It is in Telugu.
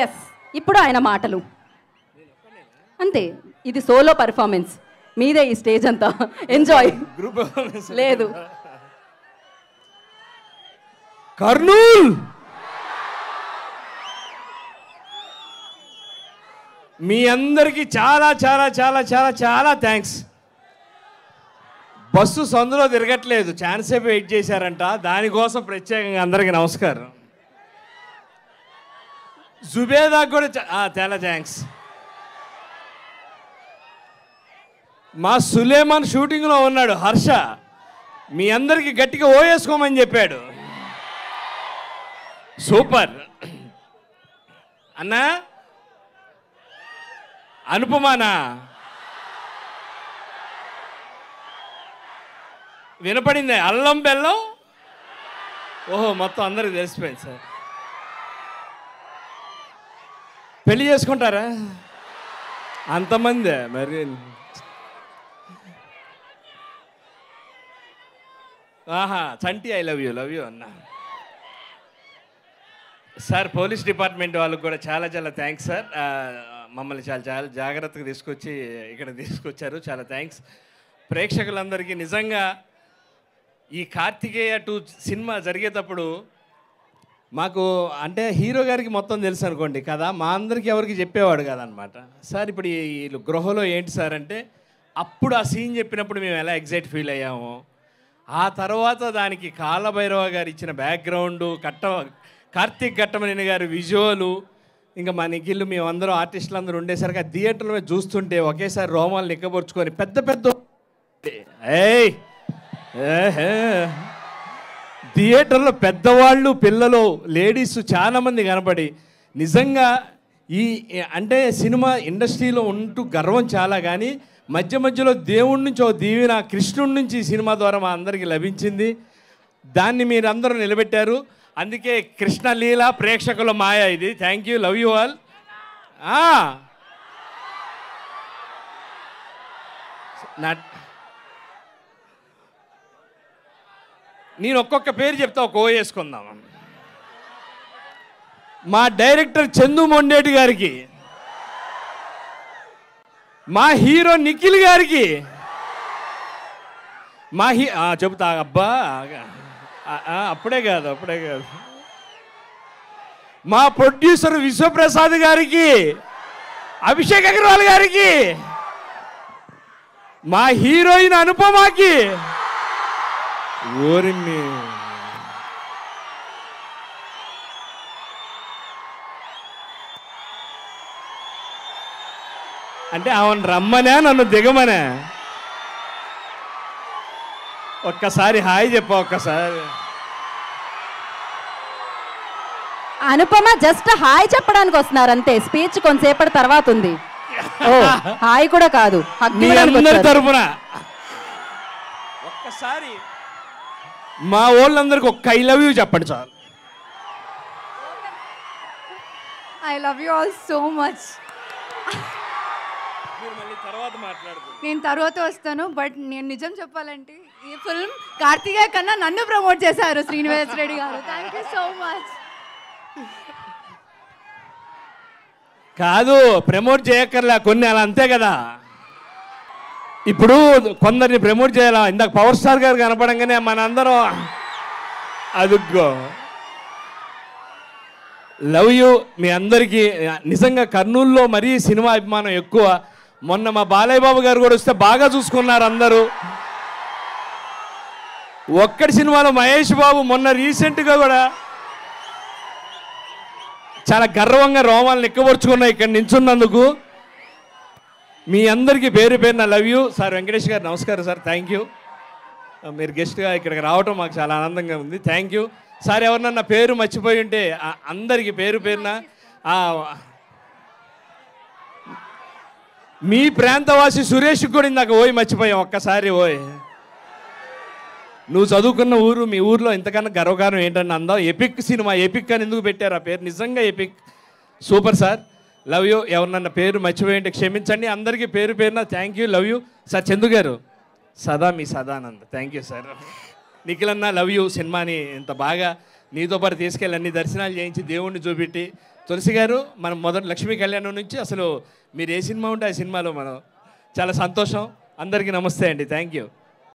ఎస్, ఇప్పుడు ఆయన మాటలు అంతే. ఇది సోలో పర్ఫార్మెన్స్, మీదే ఈ స్టేజ్ అంతా. ఎంజాయ్. లేదు, కర్నూల్ మీ అందరికీ చాలా చాలా చాలా చాలా చాలా థ్యాంక్స్. బస్సు సందులో తిరగట్లేదు, ఛాన్స్ సేపు వెయిట్ చేశారంట, దానికోసం ప్రత్యేకంగా అందరికీ నమస్కారం. జుబేదాకు కూడా చాలా థ్యాంక్స్. మా సులేమాన్ షూటింగ్లో ఉన్నాడు హర్ష, మీ అందరికీ గట్టిగా ఓయేసుకోమని చెప్పాడు. సూపర్ అన్నా. అనుపమానా వినపడింది, అల్లం బెల్లం. ఓహో, మొత్తం అందరికి తెలిసిపోయింది సార్. పెళ్లి చేసుకుంటారా అంతమంది? మరి చంటి ఐ లవ్ యూ అన్నా. సార్ పోలీస్ డిపార్ట్మెంట్ వాళ్ళకు కూడా చాలా చాలా థ్యాంక్స్ సార్. మమ్మల్ని చాలా చాలా జాగ్రత్తగా తీసుకొచ్చి ఇక్కడ తీసుకొచ్చారు, చాలా థ్యాంక్స్. ప్రేక్షకులందరికీ నిజంగా ఈ కార్తికేయ 2 సినిమా జరిగేటప్పుడు మాకు అంటే హీరో గారికి మొత్తం తెలుసు అనుకోండి కదా, మా అందరికీ ఎవరికి చెప్పేవాడు కాదనమాట. సార్ ఇప్పుడు ఈ గృహలో ఏంటి సార్ అంటే, అప్పుడు ఆ సీన్ చెప్పినప్పుడు మేము ఎలా ఎగ్జైట్ ఫీల్ అయ్యాము, ఆ తర్వాత దానికి కాలభైరవ గారు ఇచ్చిన బ్యాక్గ్రౌండు, కార్తీక్ ఘట్టమనేని గారి విజువలు, ఇంకా మా నిఖిల్ మేమందరం ఆర్టిస్టులు అందరూ ఉండేసరికి ఆ థియేటర్లో చూస్తుంటే ఒకేసారి రోమాలు నిక్కబొరుచుకొని పెద్ద పెద్ద థియేటర్లో పెద్దవాళ్ళు, పిల్లలు, లేడీస్ చాలామంది కనపడి నిజంగా ఈ అంటే సినిమా ఇండస్ట్రీలో ఉంటూ గర్వం చాలా, కానీ మధ్య మధ్యలో దేవుడి నుంచి ఓ దీవెన కృష్ణుడి నుంచి ఈ సినిమా ద్వారా మా అందరికీ లభించింది. దాన్ని మీరందరూ నిలబెట్టారు. అందుకే కృష్ణలీల ప్రేక్షకుల మాయ ఇది. Thank you, love you all. నేను ఒక్కొక్క పేరు చెప్తా, ఒక ఓ వేసుకుందాం. మా డైరెక్టర్ చందు మొండేటి గారికి, మా హీరో నిఖిల్ గారికి, మా చెబుతా అబ్బా అప్పుడే కాదు మా ప్రొడ్యూసర్ విశ్వప్రసాద్ గారికి, అభిషేక్ అగర్వాల్ గారికి, మా హీరోయిన్ అనుపమాకి, ఓరిమి అంటే ఆమెను రమ్మనే నన్ను దిగమనే. ఒక్కసారి హాయ్ చెప్పా. ఒక్కసారి అనుపమ జస్ట్ హాయ్ చెప్పడానికి వస్తున్నారు అంతే, స్పీచ్ కొంతసేపటి తర్వాత ఉంది. హాయ్ కూడా కాదు, అందరి తరపున ఒక్కసారి మా వాళ్ళందరికి ఒక్క ఐ లవ్ యూ చెప్పండి చాలు. I love you all so much. నేను తర్వాత వస్తాను, బట్ నేను నిజం చెప్పాలంటే ఈ ఫిల్మ్ కార్తికేయ కన్నా నన్ను ప్రమోట్ చేశారు శ్రీనివాస్ రెడ్డి గారు. Thank you so much. కాదు ప్రమోట్ చేయక్కర్లే, కొన్ని అలా అంతే కదా. ఇప్పుడు కొందరిని ప్రమోట్ చేయాలా, ఇందాక పవర్ స్టార్ గారు కనపడంగానే మనందరం అదుగో. లవ్ యూ మీ అందరికీ. నిజంగా కర్నూలులో మరీ సినిమా అభిమానం ఎక్కువ. మొన్న మా బాలయ్య బాబు గారు కూడా వస్తే బాగా చూసుకున్నారు అందరూ. ఒక్కడి సినిమాలో మహేష్ బాబు మొన్న రీసెంట్గా కూడా చాలా గర్వంగా రోమాలను ఎక్కబరుచుకున్నాయి ఇక్కడ నించున్నందుకు. మీ అందరికీ పేరు పేరున లవ్ యూ. సార్ వెంకటేష్ గారు నమస్కారం సార్, థ్యాంక్ యూ. మీరు గెస్ట్గా ఇక్కడికి రావటం మాకు చాలా ఆనందంగా ఉంది, థ్యాంక్ యూ సార్. ఎవరినన్నా పేరు మర్చిపోయి ఉంటే అందరికీ పేరు పేరున. మీ ప్రాంతవాసి సురేష్కి కూడా ఇందాక ఓయ్ మర్చిపోయాం, ఒక్కసారి ఓయ్. నువ్వు చదువుకున్న ఊరు, మీ ఊర్లో ఇంతకన్నా గర్వకారం ఏంటని అందాం. ఎపిక్ సినిమా, ఎపిక్ అని ఎందుకు పెట్టారు ఆ పేరు, నిజంగా epic. Super sir, love you. ఎవరినన్నా పేరు మర్చిపోయి ఉంటే క్షమించండి. అందరికీ పేరు పేరున thank you, love you. Sir Chandu garu సదా మీ Sadanand, thank you sir. Nikhil అన్న లవ్ యూ. సినిమాని ఇంత బాగా నీతో పాటు తీసుకెళ్ళి అన్ని దర్శనాలు చేయించి దేవుణ్ణి చూపెట్టి తులసి గారు మనం మొదటి లక్ష్మీ కళ్యాణం నుంచి అసలు మీరు ఏ సినిమా ఉంటే ఆ సినిమాలో మనం చాలా సంతోషం. అందరికీ నమస్తే అండి. Thank you.